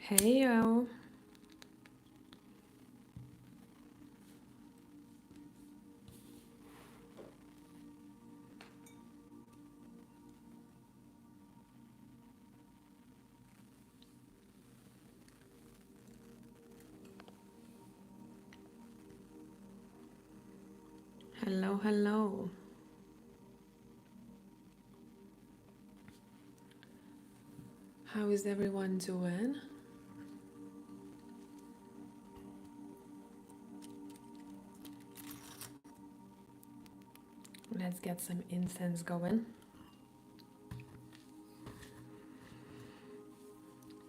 Hey yo. Hello, hello. How is everyone doing? Let's get some incense going.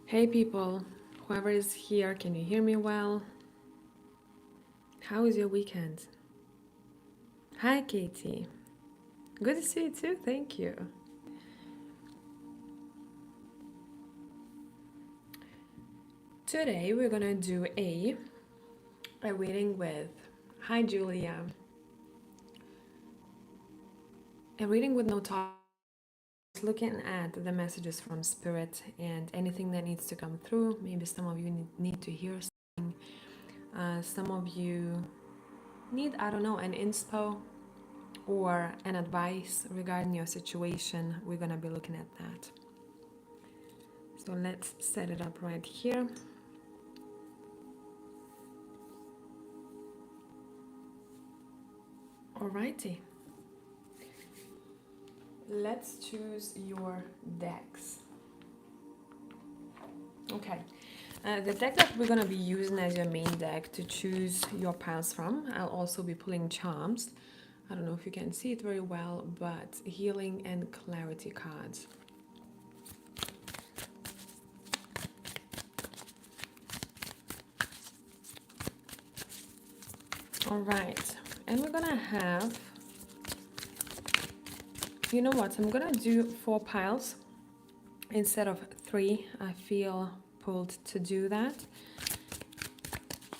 Hey people, whoever is here, can you hear me well? How is your weekend? Hi Katie. Good to see you too, thank you. Today we're gonna do a reading with, hi Julia, a reading with no topic, looking at the messages from spirit and anything that needs to come through. Maybe some of you need to hear something. Some of you need, I don't know, an inspo or an advice regarding your situation. We're gonna be looking at that. So let's set it up right here. Alrighty. Let's choose your decks. Okay. The deck that we're gonna be using as your main deck to choose your piles from, I'll also be pulling charms. I don't know if you can see it very well, but healing and clarity cards. All right, and we're gonna have, you know what, I'm gonna do 4 piles instead of 3. I feel pulled to do that.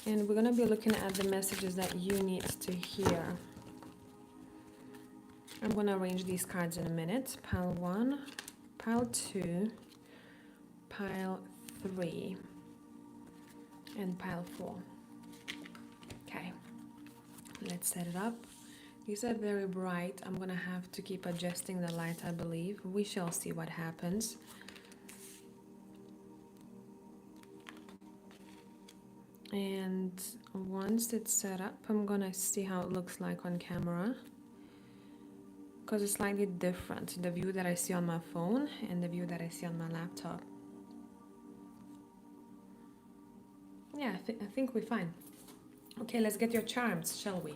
And we're gonna be looking at the messages that you need to hear. I'm gonna arrange these cards in a minute. Pile 1, pile 2, pile 3, and pile 4. Okay, let's set it up. These are very bright. I'm gonna have to keep adjusting the light, I believe. We shall see what happens. And once it's set up, I'm gonna see how it looks like on camera, because it's slightly different, the view that I see on my phone and the view that I see on my laptop. Yeah, I think we're fine. Okay, let's get your charms, shall we?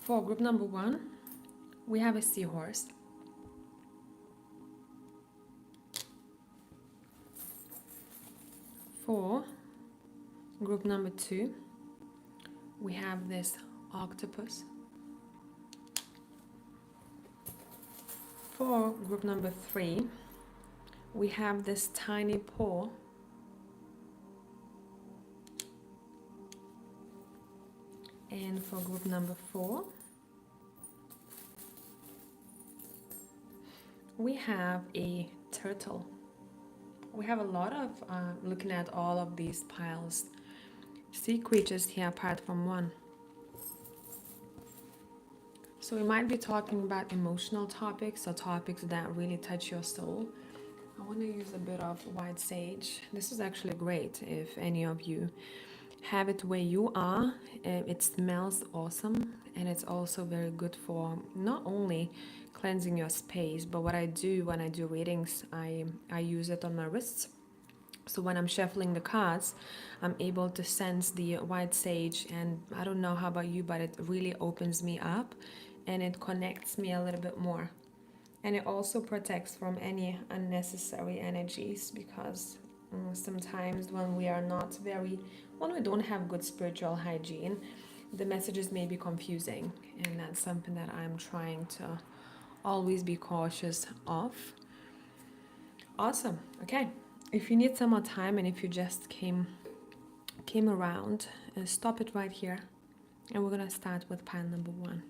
For group number 1, we have a seahorse. For group number 2, we have this octopus. For group number 3, we have this tiny paw. And for group number 4, we have a turtle. We have a lot of, looking at all of these piles, sea creatures here apart from one. So we might be talking about emotional topics or topics that really touch your soul. I want to use a bit of white sage. This is actually great if any of you have it where you are. It smells awesome, and it's also very good for not only cleansing your space, but what I do when I do readings, I use it on my wrists. So when I'm shuffling the cards, I'm able to sense the white sage, and I don't know how about you, but it really opens me up and it connects me a little bit more. And it also protects from any unnecessary energies, because sometimes when we are not when we don't have good spiritual hygiene, the messages may be confusing, and that's something that I'm trying to always be cautious of. Awesome. Okay, if you need some more time and if you just came around, stop it right here, and we're gonna start with pile number 1.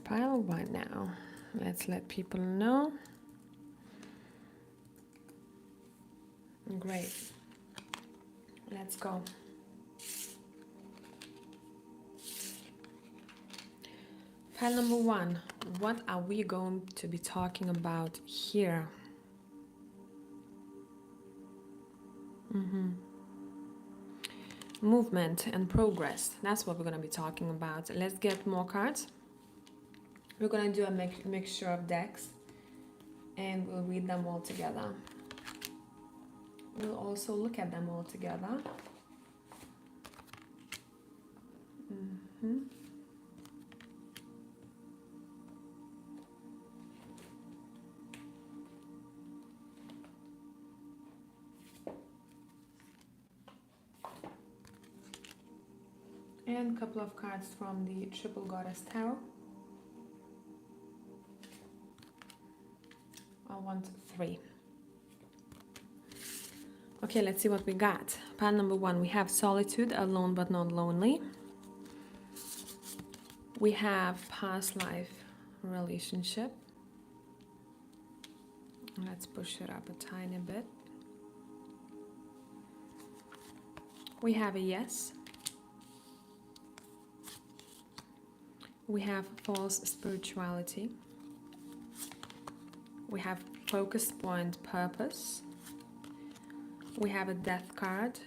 Pile 1 now. Let's let people know. Great. Let's go. File number 1. What are we going to be talking about here? Movement and progress. That's what we're going to be talking about. Let's get more cards. We're going to do a mixture of decks and we'll read them all together. We'll also look at them all together. And a couple of cards from the Triple Goddess Tarot. I want 3. Okay, let's see what we got. Pile number 1, we have solitude, alone but not lonely. We have past life relationship. Let's push it up a tiny bit. We have a yes. We have false spirituality. We have focus point purpose. We have a death card.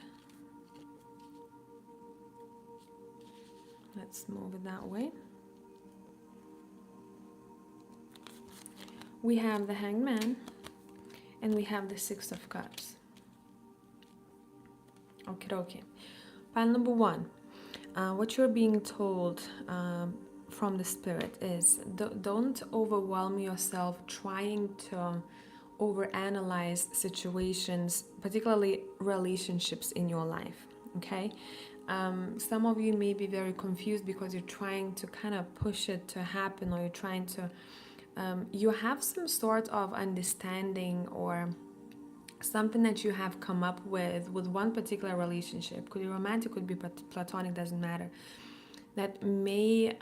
Let's move it that way. We have the Hangman. And we have the 6 of Cups. Okay. Pile number 1. What you're being told from the spirit is don't overwhelm yourself trying to overanalyze situations, particularly relationships in your life. Okay. Some of you may be very confused because you're trying to kind of push it to happen, or you're trying to you have some sort of understanding or something that you have come up with one particular relationship. Could be romantic, could be platonic, doesn't matter. That may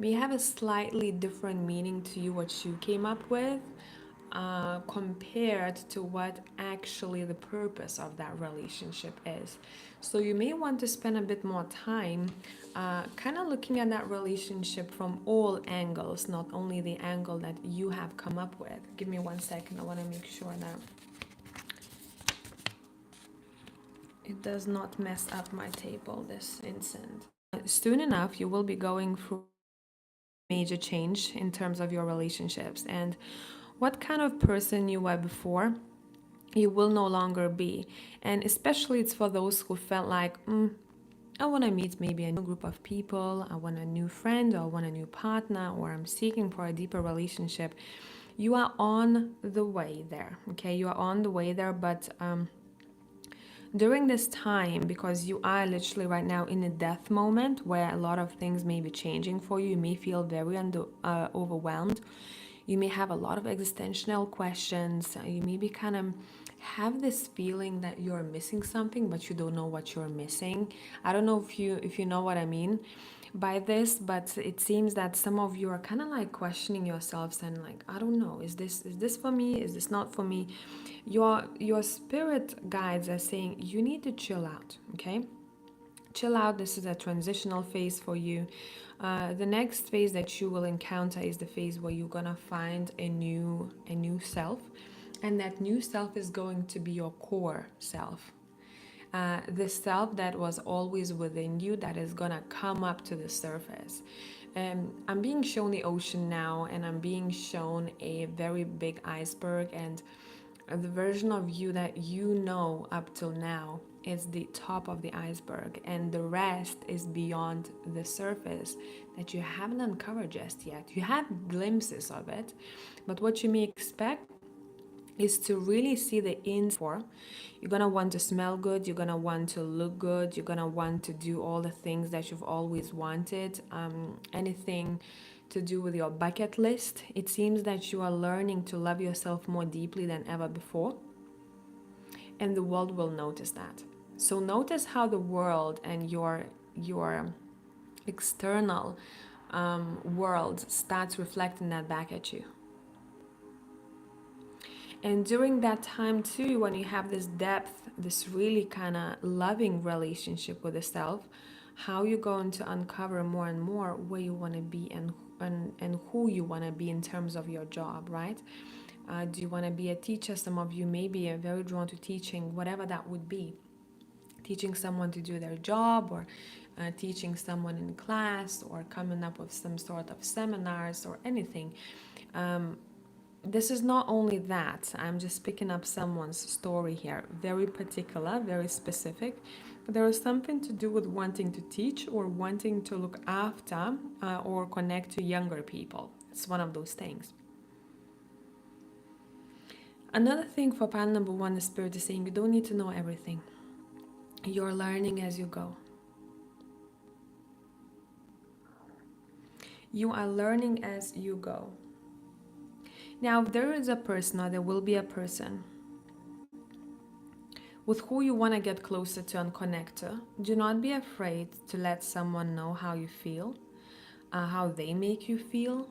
have a slightly different meaning to you, what you came up with, compared to what actually the purpose of that relationship is. So you may want to spend a bit more time kind of looking at that relationship from all angles, not only the angle that you have come up with. Give me 1 second. I want to make sure that it does not mess up my table, this instant. Soon enough, you will be going through major change in terms of your relationships, and what kind of person you were before, you will no longer be. And especially it's for those who felt like, I want to meet maybe a new group of people, I want a new friend, or I want a new partner, or I'm seeking for a deeper relationship. You are on the way there, okay? You are on the way there, but during this time, because you are literally right now in a death moment where a lot of things may be changing for you, you may feel very overwhelmed. You may have a lot of existential questions. You maybe kind of have this feeling that you're missing something, but you don't know what you're missing. I don't know if you know what I mean by this, but it seems that some of you are kind of like questioning yourselves and like, I don't know, is this for me? Is this not for me? Your spirit guides are saying you need to chill out, okay? Chill out. This is a transitional phase for you. The next phase that you will encounter is the phase where you're gonna find a new self, and that new self is going to be your core self. The self that was always within you, that is gonna come up to the surface. I'm being shown the ocean now, and I'm being shown a very big iceberg, and the version of you that you know up till now is the top of the iceberg, and the rest is beyond the surface that you haven't uncovered just yet. You have glimpses of it, but what you may expect is to really see the ins for. You're gonna want to smell good, you're gonna want to look good, you're gonna want to do all the things that you've always wanted, anything to do with your bucket list. It seems that you are learning to love yourself more deeply than ever before, and the world will notice that. So notice how the world and your external world starts reflecting that back at you. And during that time too, when you have this depth, this really kind of loving relationship with the self, how you're going to uncover more and more where you want to be and who you want to be in terms of your job, right? Do you want to be a teacher? Some of you maybe are very drawn to teaching, whatever that would be. Teaching someone to do their job, or teaching someone in class, or coming up with some sort of seminars or anything. This is not only that, I'm just picking up someone's story here, very particular, very specific. There is something to do with wanting to teach or wanting to look after or connect to younger people. It's one of those things. Another thing for pile number one, the Spirit is saying you don't need to know everything. You're learning as you go. You are learning as you go. Now, if there is a person, or there will be a person with who you want to get closer to and connect to, do not be afraid to let someone know how you feel, how they make you feel.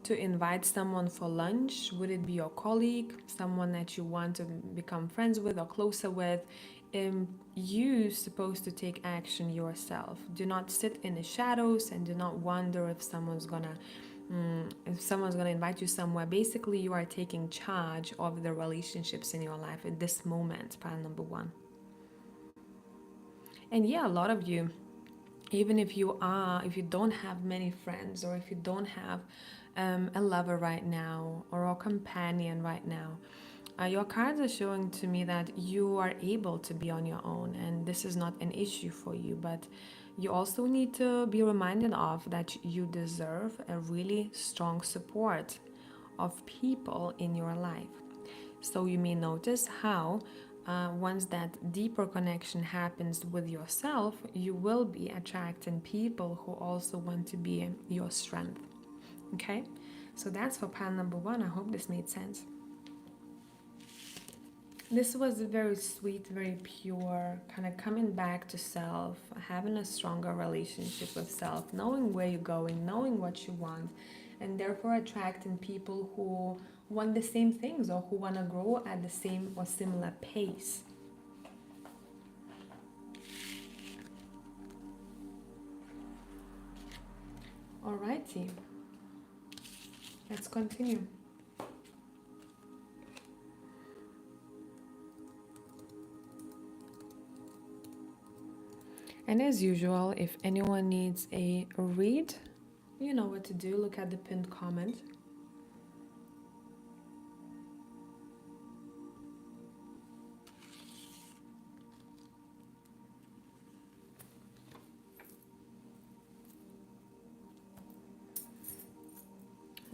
To invite someone for lunch, would it be your colleague, someone that you want to become friends with or closer with? You're supposed to take action yourself. Do not sit in the shadows and do not wonder if someone's gonna invite you somewhere. Basically, you are taking charge of the relationships in your life at this moment, pile number one. And yeah, a lot of you, even if you don't have many friends, or if you don't have a lover right now or a companion right now, your cards are showing to me that you are able to be on your own, and this is not an issue for you. But you also need to be reminded of that you deserve a really strong support of people in your life. So you may notice how once that deeper connection happens with yourself, you will be attracting people who also want to be your strength. Okay, so that's for pile number one. I hope this made sense. This was very sweet, very pure, kind of coming back to self, having a stronger relationship with self, knowing where you're going, knowing what you want, and therefore attracting people who want the same things or who want to grow at the same or similar pace. Alrighty, let's continue. And as usual, if anyone needs a read, you know what to do. Look at the pinned comment.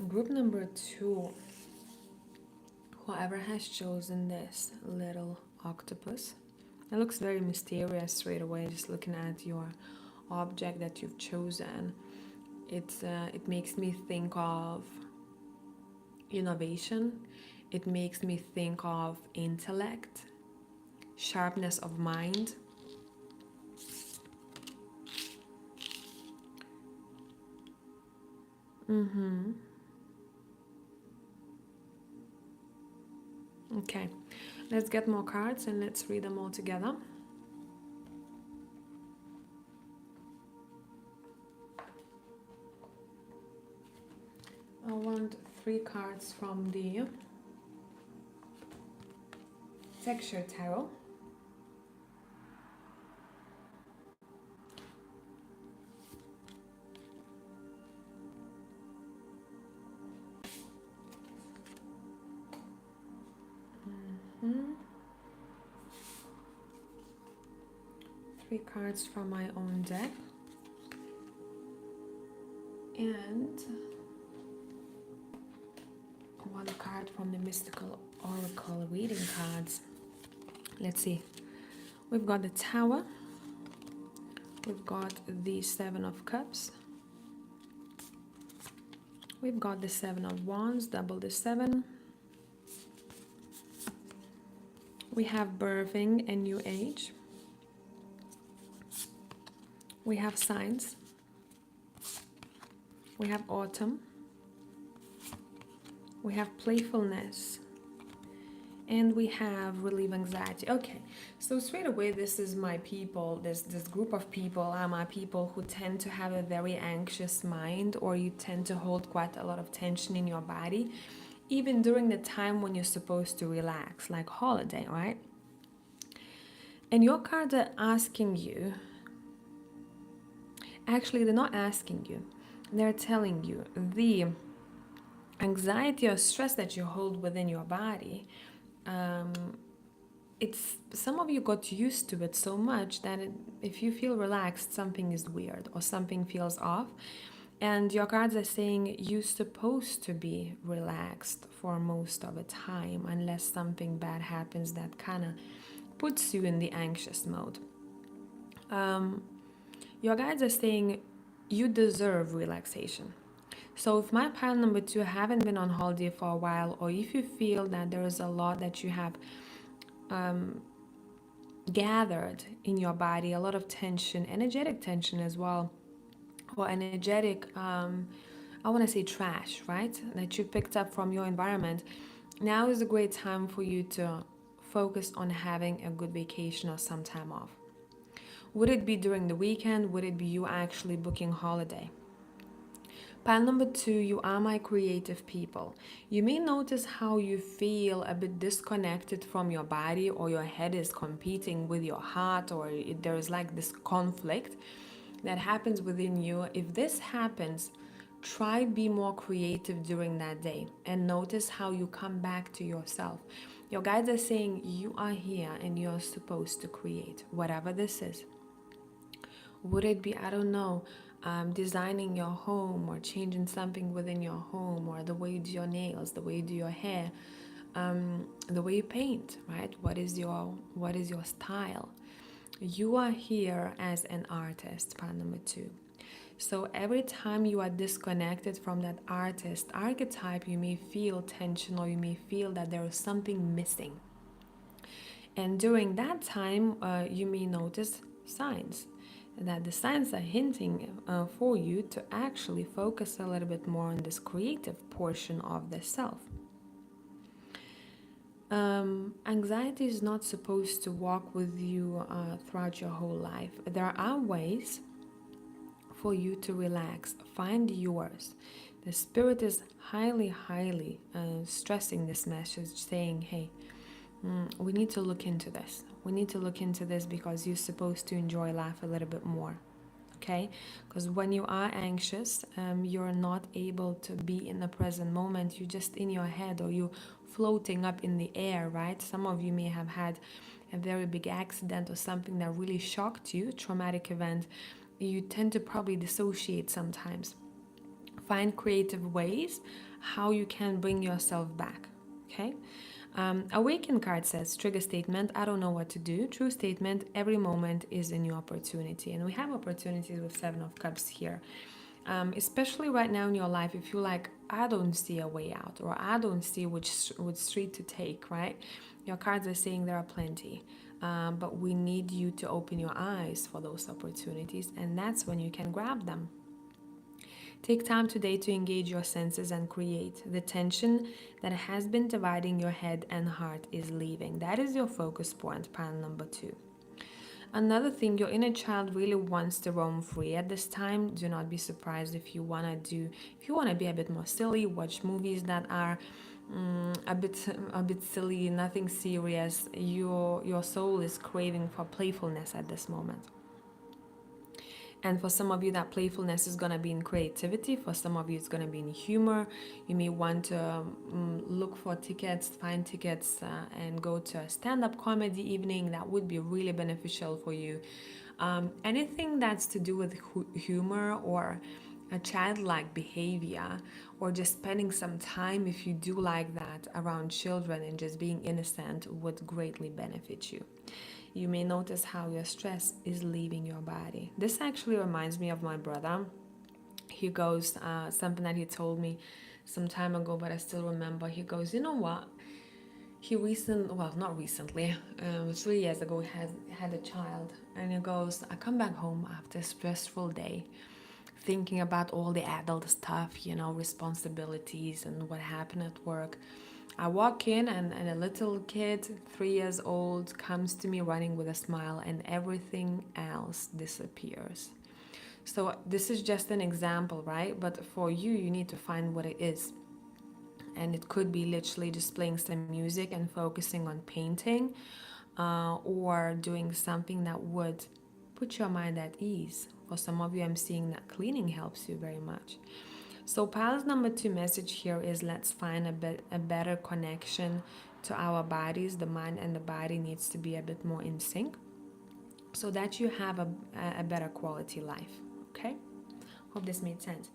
Group number two, whoever has chosen this little octopus, it looks very mysterious straight away, just looking at your object that you've chosen. It makes me think of innovation. It makes me think of intellect, sharpness of mind. Okay, let's get more cards and let's read them all together. I want 3 cards from the Texture Tarot. Three cards from my own deck. And 1 card from the Mystical Oracle reading cards. Let's see. We've got the Tower. We've got the 7 of Cups. We've got the 7 of Wands, double the 7. We have Birthing a New Age. We have Signs. We have autumn. We have playfulness. And we have relieve anxiety. Okay, so straight away, this is my people, this group of people are my people who tend to have a very anxious mind, or you tend to hold quite a lot of tension in your body, even during the time when you're supposed to relax, like holiday, right? And your cards are asking you, actually, they're not asking you, they're telling you the anxiety or stress that you hold within your body. Um, it's some of you got used to it so much that if you feel relaxed, something is weird or something feels off. And your cards are saying you're supposed to be relaxed for most of the time, unless something bad happens that kind of puts you in the anxious mode. Um, your guides are saying you deserve relaxation. So if my pile number 2 haven't been on holiday for a while, or if you feel that there is a lot that you have um, gathered in your body, a lot of tension, energetic tension as well, or energetic, I want to say trash, right? That you picked up from your environment. Now is a great time for you to focus on having a good vacation or some time off. Would it be during the weekend? Would it be you actually booking holiday? Pile number 2, you are my creative people. You may notice how you feel a bit disconnected from your body, or your head is competing with your heart, or there is like this conflict that happens within you. If this happens, try be more creative during that day and notice how you come back to yourself. Your guides are saying you are here and you're supposed to create whatever this is. Would it be, I don't know, designing your home, or changing something within your home, or the way you do your nails, the way you do your hair, the way you paint, right? What is your style? You are here as an artist, part number 2. So every time you are disconnected from that artist archetype, you may feel tension, or you may feel that there is something missing. And during that time, you may notice signs, that the signs are hinting for you to actually focus a little bit more on this creative portion of the self. Anxiety is not supposed to walk with you throughout your whole life. There are ways for you to relax. Find yours. The spirit is highly, highly stressing this message, saying, hey, we need to look into this. We need to look into this because you're supposed to enjoy life a little bit more. Okay? Because when you are anxious, you're not able to be in the present moment. You're just in your head, or you floating up in the air, right? Some of you may have had a very big accident or something that really shocked you, traumatic event. You tend to probably dissociate sometimes. Find creative ways how you can bring yourself back. Okay? Awaken card says, trigger statement, I don't know what to do. True statement, every moment is a new opportunity. And we have opportunities with 7 of Cups here. Especially right now in your life, if you're like, I don't see a way out, or I don't see which street to take, right? Your cards are saying there are plenty. But we need you to open your eyes for those opportunities, and that's when you can grab them. Take time today to engage your senses and create. The tension that has been dividing your head and heart is leaving. That is your focus point, pile number 2. Another thing, your inner child really wants to roam free at this time. Do not be surprised if you want to be a bit more silly, watch movies that are a bit silly, nothing serious. Your soul is craving for playfulness at this moment. And for some of you, that playfulness is going to be in creativity. For some of you, it's going to be in humor. You may want to look for tickets, find tickets, and go to a stand-up comedy evening. That would be really beneficial for you. Anything that's to do with humor, or a childlike behavior, or just spending some time, if you do like that, around children and just being innocent, would greatly benefit you. You may notice how your stress is leaving your body. This actually reminds me of my brother. He goes, something that he told me some time ago, but I still remember. He goes, you know what? Not recently, 3 years ago, he had a child. And he goes, I come back home after a stressful day, thinking about all the adult stuff, responsibilities and what happened at work. I walk in and a little kid, 3 years old, comes to me running with a smile, and everything else disappears. So this is just an example, right? But for you, you need to find what it is. And it could be literally just playing some music and focusing on painting, or doing something that would put your mind at ease. For some of you, I'm seeing that cleaning helps you very much. So piles number 2 message here is, let's find a better connection to our bodies. The mind and the body needs to be a bit more in sync so that you have a better quality life. Okay? Hope this made sense.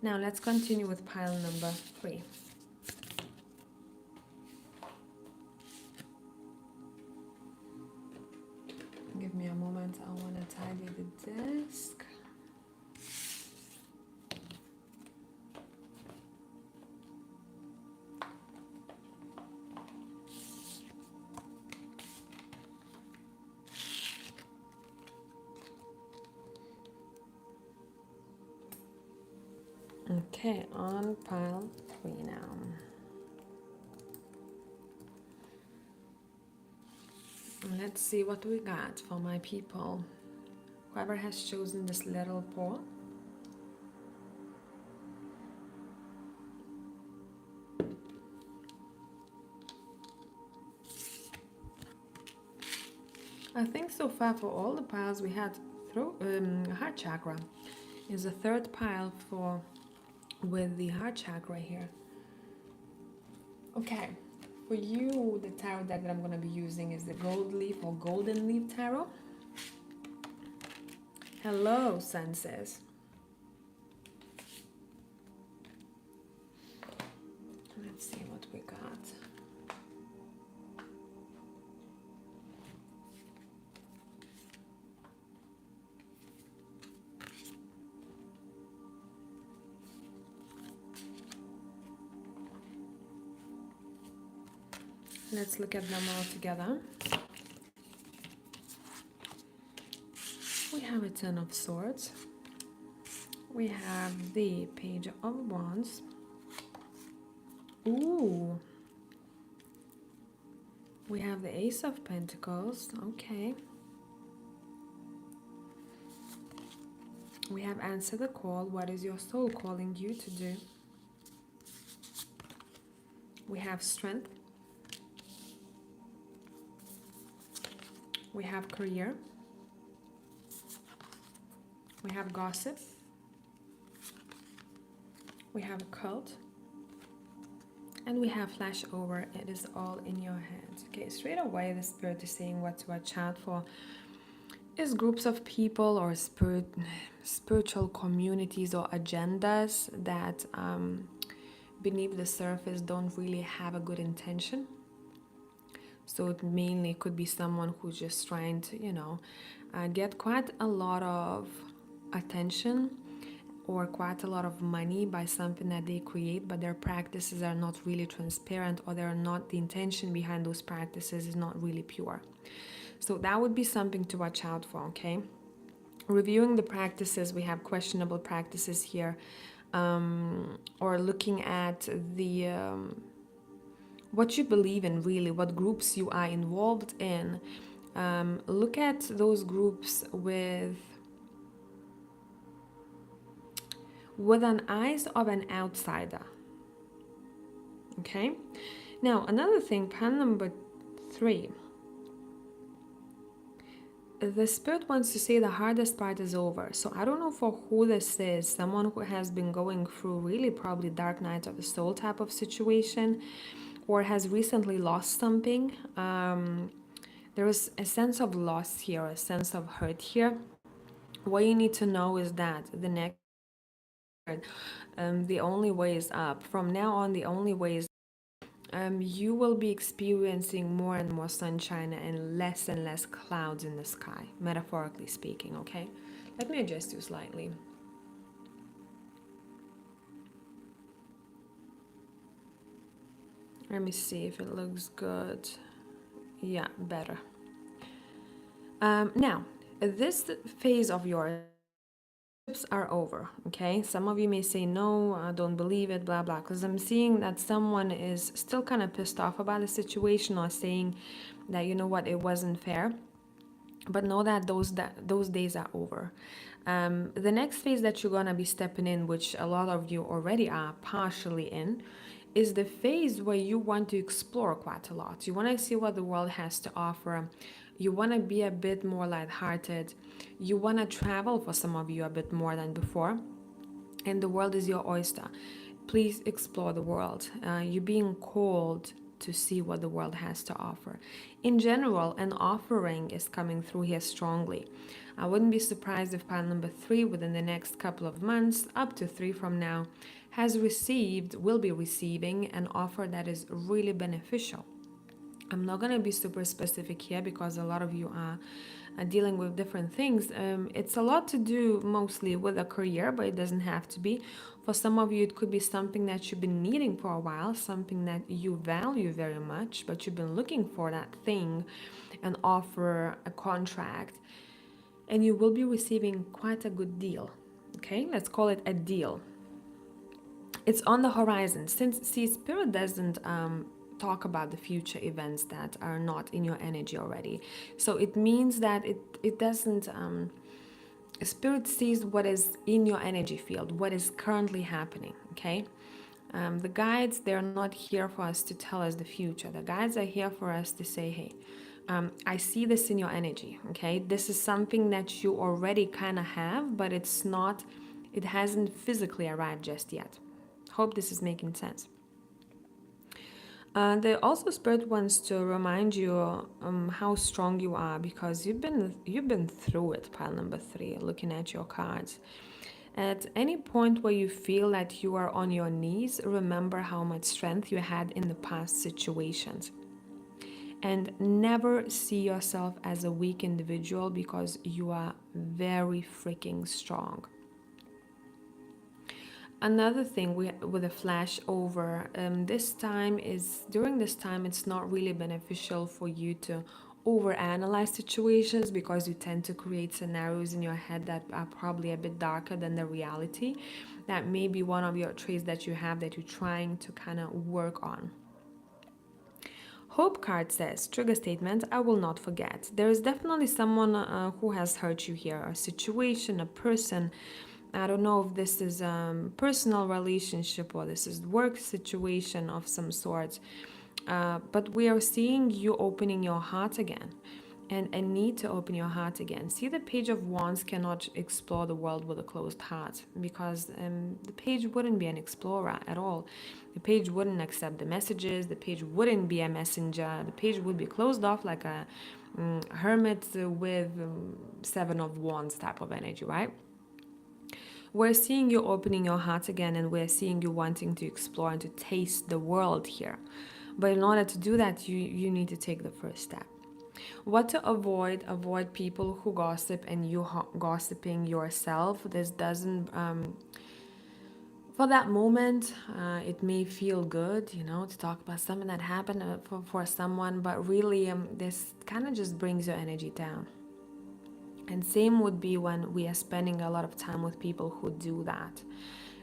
Now let's continue with pile number 3. Give me a moment. I want to tidy the desk. Okay, on pile 3 now. Let's see what we got for my people. Whoever has chosen this little paw. I think so far for all the piles we had through heart chakra is the third pile for with the heart chakra here. Okay, for you, the tarot deck that I'm going to be using is the gold leaf or golden leaf tarot. Hello, senses. Let's see what we got. Let's look at them all together. We have a Ten of Swords. We have the Page of Wands. Ooh. We have the Ace of Pentacles. Okay. We have Answer the Call. What is your soul calling you to do? We have Strength. We have Career. We have Gossip. We have Cult. And we have Flashover. It is all in your hands. Okay, straight away the Spirit is saying what to watch out for is groups of people or spiritual communities or agendas that beneath the surface don't really have a good intention. So it mainly could be someone who's just trying to, get quite a lot of attention or quite a lot of money by something that they create, but their practices are not really transparent, or the intention behind those practices is not really pure. So that would be something to watch out for, okay? Reviewing the practices, we have questionable practices here, or looking at the what you believe in, really, what groups you are involved in. Look at those groups with an eyes of an outsider. Okay? Now, another thing, pan number 3. The Spirit wants to say the hardest part is over. So I don't know for who this is. Someone who has been going through really probably dark night of the soul type of situation, or has recently lost something. There is a sense of loss here, a sense of hurt here. What you need to know is that the next the only way is up. From now on, the only way is you will be experiencing more and more sunshine and less clouds in the sky, metaphorically speaking, okay? Let me adjust you slightly. Let me see if it looks good. Yeah, better. Now, this phase of yours are over. Okay, some of you may say no, I don't believe it, blah blah, because I'm seeing that someone is still kind of pissed off about the situation, or saying that, you know what, it wasn't fair. But know that those days are over. The next phase that you're gonna be stepping in, which a lot of you already are partially in, is the phase where you want to explore quite a lot. You want to see what the world has to offer. You want to be a bit more lighthearted. You want to travel, for some of you, a bit more than before. And the world is your oyster. Please explore the world. You're being called to see what the world has to offer. In general, an offering is coming through here strongly. I wouldn't be surprised if pile number 3 within the next couple of months, up to 3 from now, will be receiving an offer that is really beneficial. I'm not going to be super specific here because a lot of you are dealing with different things. It's a lot to do mostly with a career, but it doesn't have to be. For some of you, it could be something that you've been needing for a while, something that you value very much, but you've been looking for that thing, an offer, a contract, and you will be receiving quite a good deal. Okay, let's call it a deal. It's on the horizon. Since, see, Spirit doesn't talk about the future events that are not in your energy already. So it means that it doesn't, Spirit sees what is in your energy field, what is currently happening, okay? The guides, they're not here for us to tell us the future. The guides are here for us to say, hey, I see this in your energy, okay? This is something that you already kind of have, but it hasn't physically arrived just yet. Hope this is making sense. The also Spirit wants to remind you how strong you are, because you've been through it. Pile number 3, looking at your cards. At any point where you feel that you are on your knees, remember how much strength you had in the past situations. And never see yourself as a weak individual, because you are very freaking strong. Another thing with a flash over, during this time, it's not really beneficial for you to overanalyze situations, because you tend to create scenarios in your head that are probably a bit darker than the reality. That may be one of your traits that you have that you're trying to kind of work on. Hope card says, trigger statement, I will not forget. There is definitely someone who has hurt you here, a situation, a person. I don't know if this is a personal relationship or this is work situation of some sort. But we are seeing you opening your heart again, and a need to open your heart again. See, the Page of Wands cannot explore the world with a closed heart, because the page wouldn't be an explorer at all. The page wouldn't accept the messages. The page wouldn't be a messenger. The page would be closed off like a hermit with 7 of Wands type of energy, right? We're seeing you opening your heart again, and we're seeing you wanting to explore and to taste the world here. But in order to do that, you need to take the first step. What to avoid? Avoid people who gossip and you gossiping yourself. This doesn't, for that moment, it may feel good, to talk about something that happened for someone, but really this kind of just brings your energy down. And same would be when we are spending a lot of time with people who do that.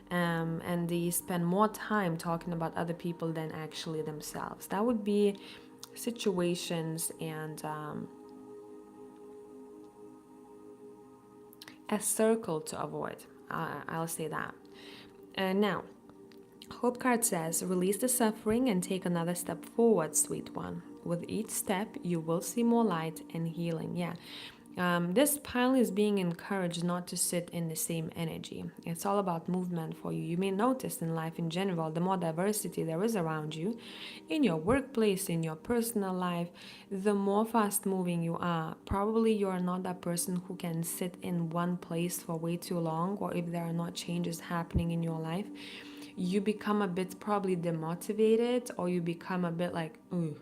And they spend more time talking about other people than actually themselves. That would be situations and a circle to avoid. I'll say that. Now, Hope card says, release the suffering and take another step forward, sweet one. With each step, you will see more light and healing. Yeah. This pile is being encouraged not to sit in the same energy. It's all about movement for you. You may notice in life in general, the more diversity there is around you, in your workplace, in your personal life, the more fast moving you are. Probably you are not that person who can sit in one place for way too long, or if there are not changes happening in your life, you become a bit probably demotivated, or you become a bit like, ooh.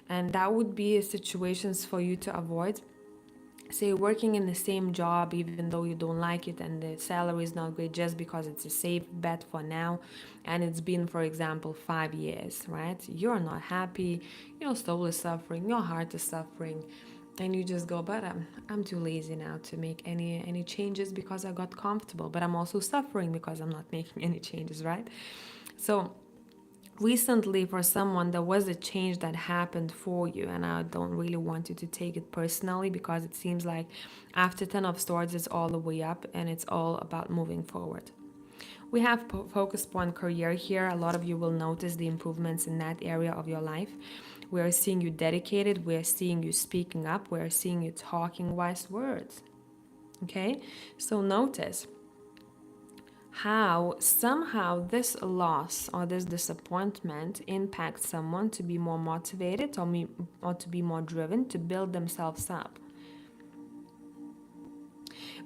And that would be situations for you to avoid. Say working in the same job even though you don't like it and the salary is not great, just because it's a safe bet for now, and it's been, for example, 5 years, right? You're not happy, your soul is suffering, your heart is suffering, and you just go, but I'm too lazy now to make any changes because I got comfortable, but I'm also suffering because I'm not making any changes, right? So recently, for someone, there was a change that happened for you, and I don't really want you to take it personally, because it seems like after 10 of swords it's all the way up and it's all about moving forward. We have focus point career here. A lot of you will notice the improvements in that area of your life. We are seeing you dedicated. We are seeing you speaking up. We are seeing you talking wise words. Okay? So notice how somehow this loss or this disappointment impacts someone to be more motivated, or to be more driven to build themselves up.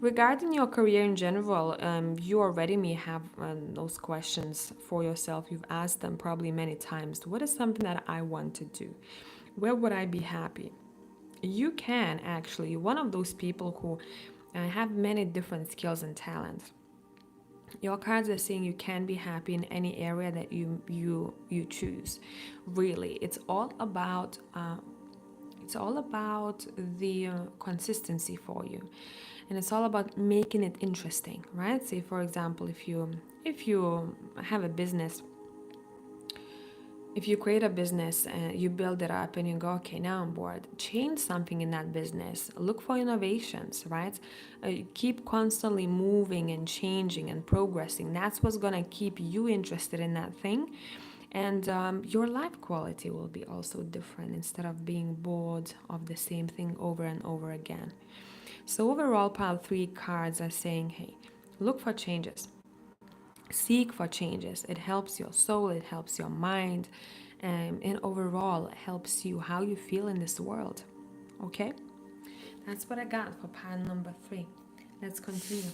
Regarding your career in general, you already may have those questions for yourself. You've asked them probably many times. What is something that I want to do? Where would I be happy? You can actually, one of those people who have many different skills and talents. Your cards are saying you can be happy in any area that you choose. Really, it's all about the consistency for you, and it's all about making it interesting, right? Say for example, if you have a business, if you create a business and you build it up and you go, okay, now I'm bored, change something in that business, look for innovations, right? Keep constantly moving and changing and progressing. That's what's going to keep you interested in that thing. And your life quality will be also different, instead of being bored of the same thing over and over again. So overall, pile 3 cards are saying, hey, look for changes. Seek for changes. It helps your soul, it helps your mind, and overall it helps you how you feel in this world. Okay? That's what I got for pile number 3. Let's continue.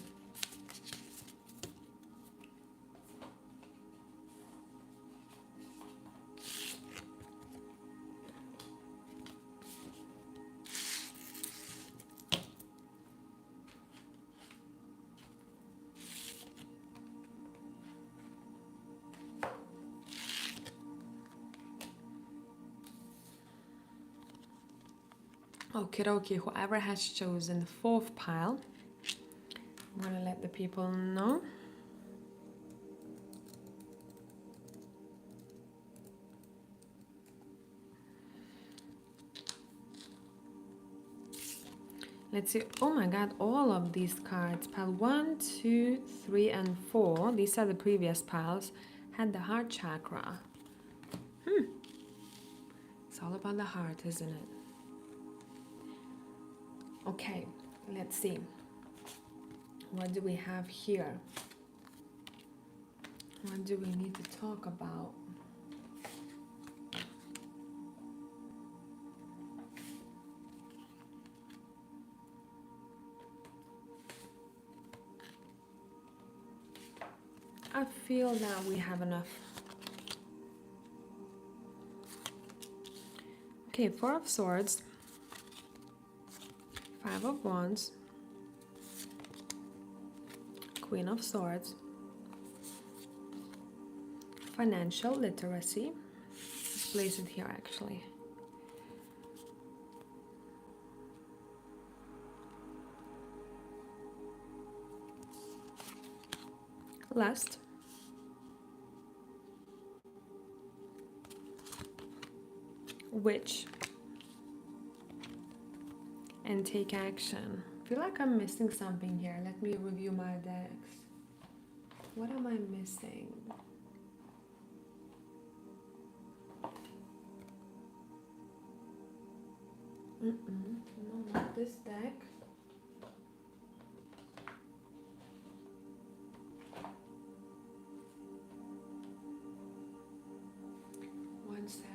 Okay, whoever has chosen the 4th pile, I'm gonna let the people know. Let's see. Oh my god, all of these cards, pile 1, 2, 3, and 4, these are the previous piles, had the heart chakra. It's all about the heart, isn't it? Okay, let's see. What do we have here? What do we need to talk about? I feel that we have enough. Okay, 4 of Swords, 5 of Wands, Queen of Swords, financial literacy. Let's place it here actually. Lust, Witch, and take action. I feel like I'm missing something here. Let me review my decks. What am I missing? No, not this deck. One second.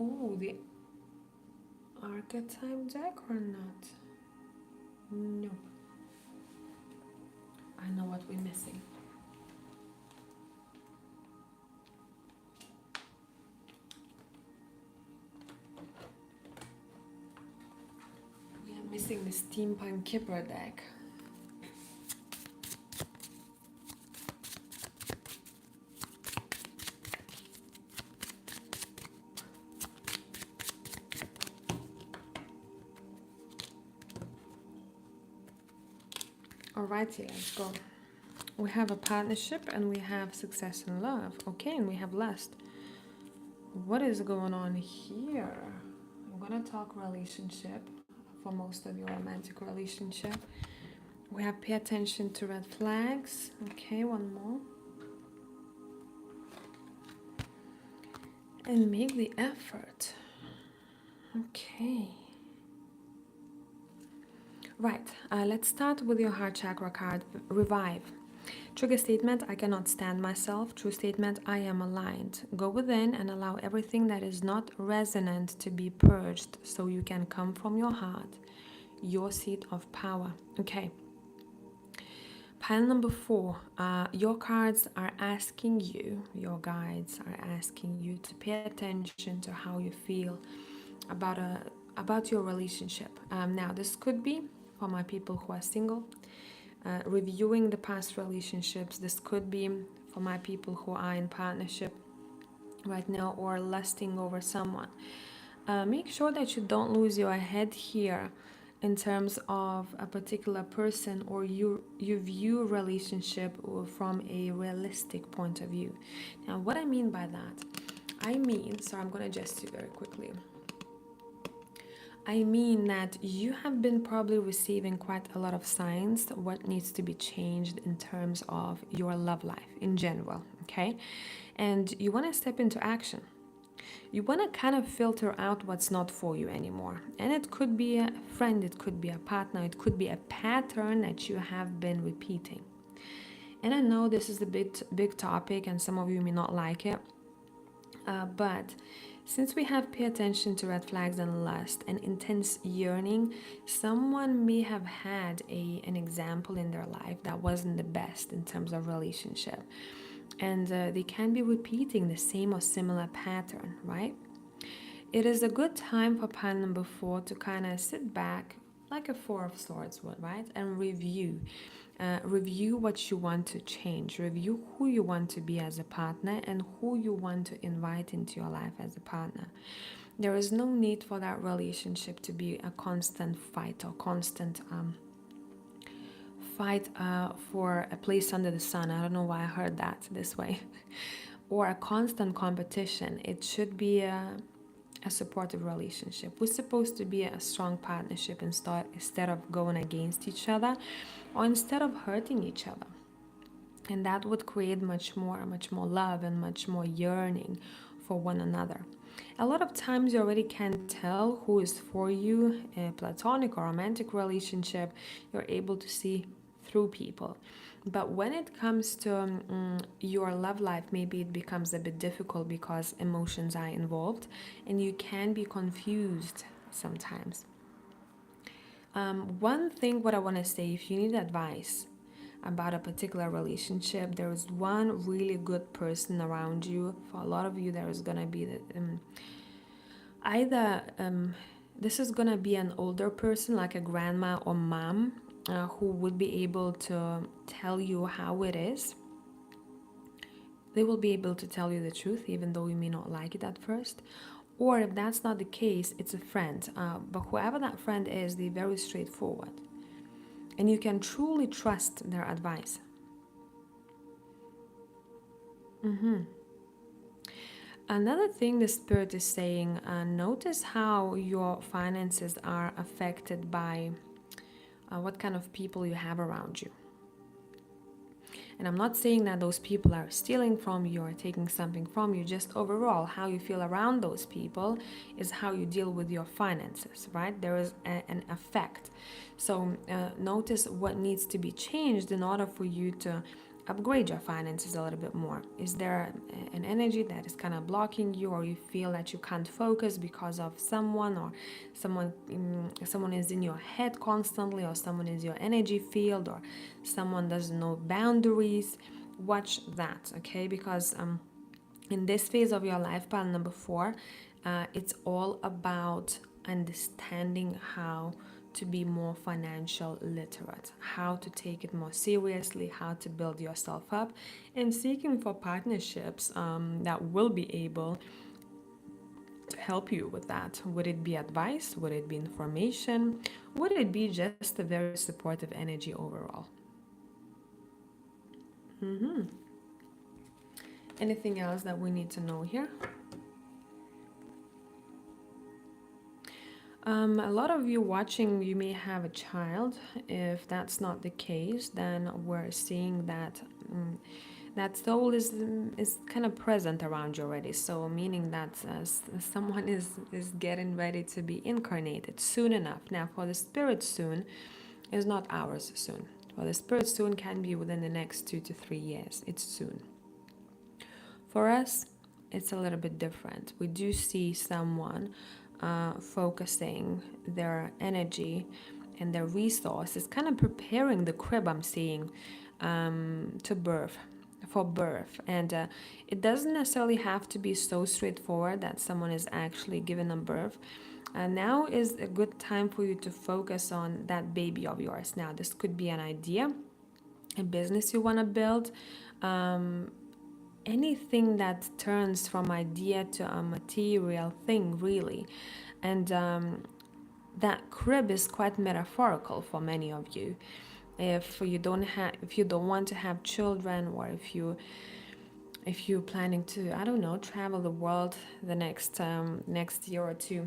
Ooh, the archetype deck or not? Nope. I know what we're missing. We are missing the Steampunk Kipper deck. Alrighty, let's go. We have a partnership and we have success in love. Okay, and we have lust. What is going on here? I'm gonna talk relationship for most of your romantic relationship. We have pay attention to red flags. Okay, one more. And make the effort. Okay. Right, let's start with your heart chakra card, Revive. Trigger statement, I cannot stand myself. True statement, I am aligned. Go within and allow everything that is not resonant to be purged so you can come from your heart, your seat of power. Okay. Pile number 4, your cards are asking you, your guides are asking you to pay attention to how you feel about your relationship. Now, this could be for my people who are single, reviewing the past relationships. This could be for my people who are in partnership right now or lusting over someone. Make sure that you don't lose your head here in terms of a particular person, or you view relationship from a realistic point of view. Now, what I mean by that, so I'm going to adjust you very quickly. I mean that you have been probably receiving quite a lot of signs what needs to be changed in terms of your love life in general, okay? And you want to step into action. You want to kind of filter out what's not for you anymore. And it could be a friend, it could be a partner, it could be a pattern that you have been repeating. And I know this is a big topic and some of you may not like it, but since we have pay attention to red flags and lust and intense yearning, someone may have had an example in their life that wasn't the best in terms of relationship. And they can be repeating the same or similar pattern, right? It is a good time for pile number 4 to kind of sit back like a 4 of swords would, right? And review. Review what you want to change. Review who you want to be as a partner and who you want to invite into your life as a partner. There is no need for that relationship to be a constant fight or constant fight for a place under the sun. I don't know why I heard that this way. Or a constant competition. It should be a supportive relationship. We're supposed to be a strong partnership instead of going against each other or instead of hurting each other. And that would create much more love and much more yearning for one another. A lot of times you already can tell who is for you, a platonic or romantic relationship. You're able to see through people. But when it comes to your love life, maybe it becomes a bit difficult because emotions are involved and you can be confused sometimes. One thing what I want to say, if you need advice about a particular relationship, there is one really good person around you. For a lot of you, there is going to be this is going to be an older person like a grandma or mom who would be able to tell you how it is. They will be able to tell you the truth even though you may not like it at first. Or if that's not the case, it's a friend. But whoever that friend is, they're very straightforward. And you can truly trust their advice. Another thing the Spirit is saying, notice how your finances are affected by what kind of people you have around you. And I'm not saying that those people are stealing from you or taking something from you, just overall how you feel around those people is how you deal with your finances, right? There is an effect. So notice what needs to be changed in order for you to upgrade your finances a little bit more. Is there an energy that is kind of blocking you, or you feel that you can't focus because of someone, or someone is in your head constantly, or someone is your energy field, or someone doesn't know boundaries? Watch that, okay? Because in this phase of your life, pile number 4, it's all about understanding how to be more financial literate, how to take it more seriously, how to build yourself up, and seeking for partnerships that will be able to help you with that. Would it be advice? Would it be information? Would it be just a very supportive energy overall? Mm-hmm. Anything else that we need to know here? A lot of you watching, you may have a child. If that's not the case, then we're seeing that that soul is kind of present around you already. So meaning that someone is getting ready to be incarnated soon enough. Now, for the spirit, soon is not ours soon. For the spirit, soon can be within the next 2 to 3 years. It's soon. For us, it's a little bit different. We do see someone focusing their energy and their resources, kind of preparing the crib, I'm seeing, to birth, for birth. And it doesn't necessarily have to be so straightforward that someone is actually giving them birth. Now is a good time for you to focus on that baby of yours. Now, this could be an idea, a business you want to build, anything that turns from idea to a material thing, really. And that crib is quite metaphorical for many of you. If you don't want to have children, or if you're planning to, I don't know, travel the world the next year or two,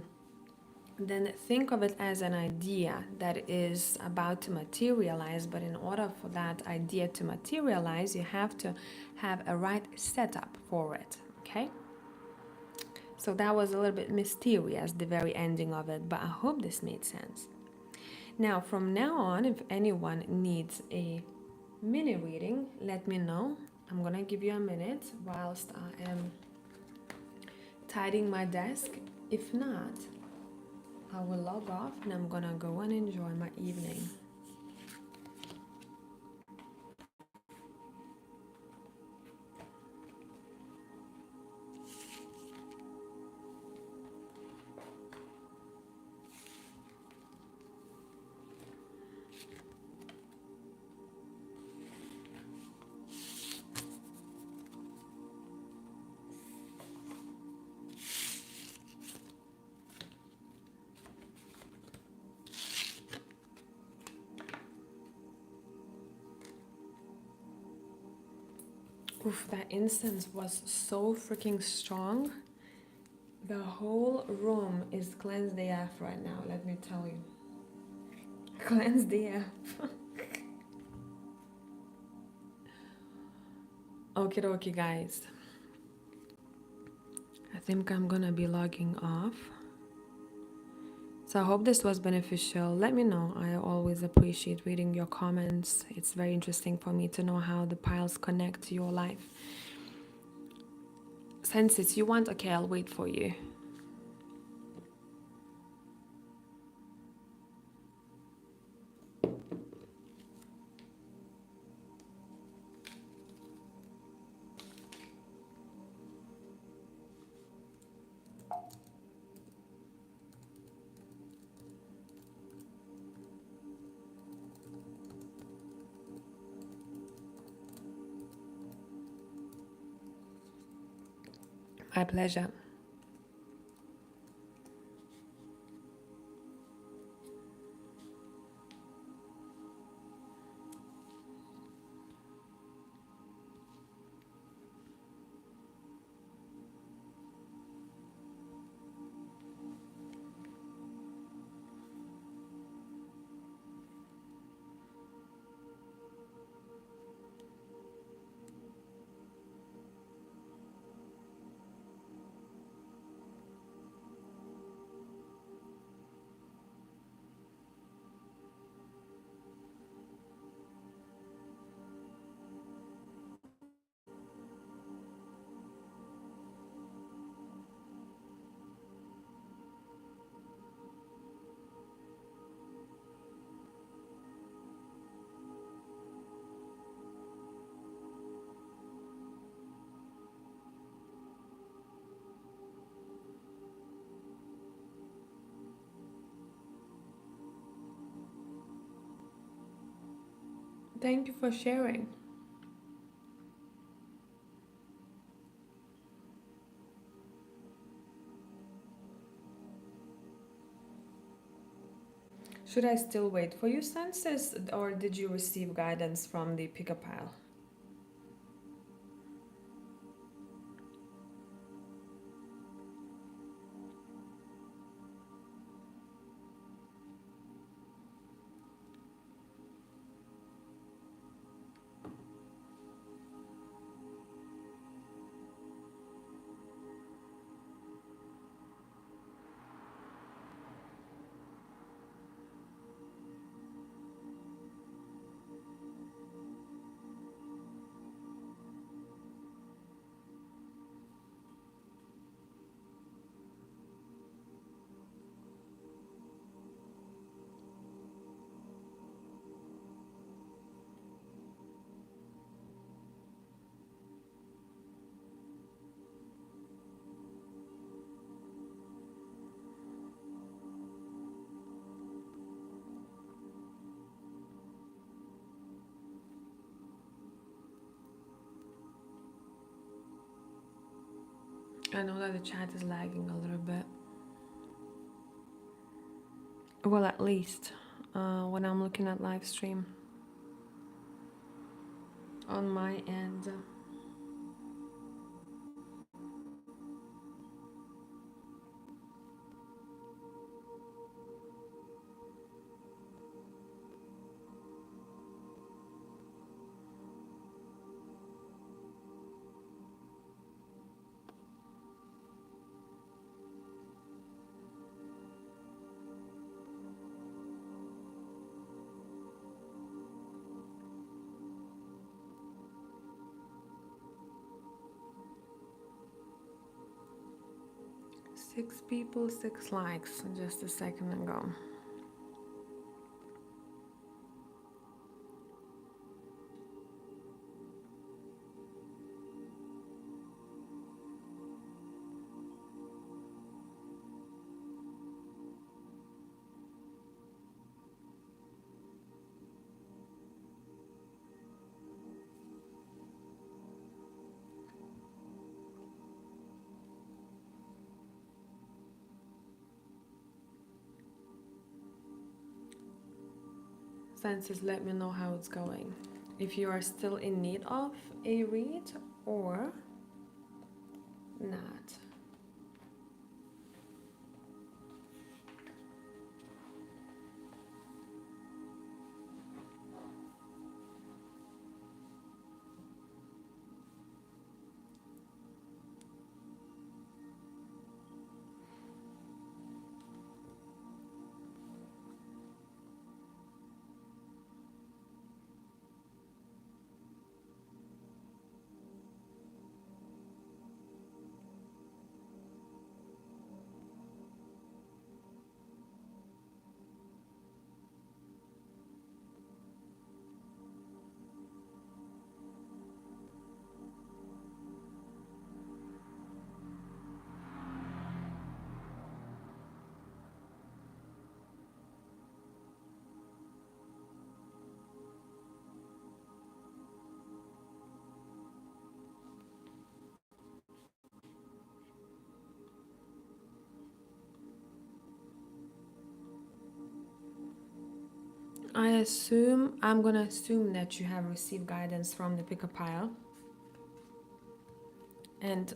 then think of it as an idea that is about to materialize. But in order for that idea to materialize, you have to have a right setup for it. Okay? So that was a little bit mysterious, the very ending of it, but I hope this made sense. Now, from now on, if anyone needs a mini reading, let me know. I'm gonna give you a minute whilst I am tidying my desk. If not, I will log off and I'm gonna go and enjoy my evening. Oof, that incense was so freaking strong. The whole room is cleansed AF right now, let me tell you. Cleansed AF. Okie dokie, guys. I think I'm gonna be logging off. So I hope this was beneficial. Let me know. I always appreciate reading your comments. It's very interesting for me to know how the piles connect to your life. Senses you want? Okay, I'll wait for you. My pleasure. Thank you for sharing. Should I still wait for you, senses, or did you receive guidance from the pick-a pile? I know that the chat is lagging a little bit. Well, at least when I'm looking at live stream on my end. 6 people, 6 likes just a second ago. Senses, let me know how it's going. If you are still in need of a read or not. I'm gonna assume that you have received guidance from the pick a pile and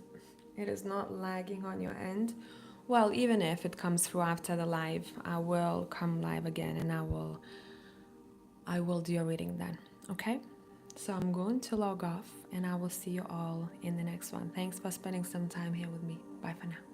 it is not lagging on your end. Well, even if it comes through after the live, I will come live again and I will do your reading then. Okay? So I'm going to log off and I will see you all in the next one. Thanks for spending some time here with me. Bye for now.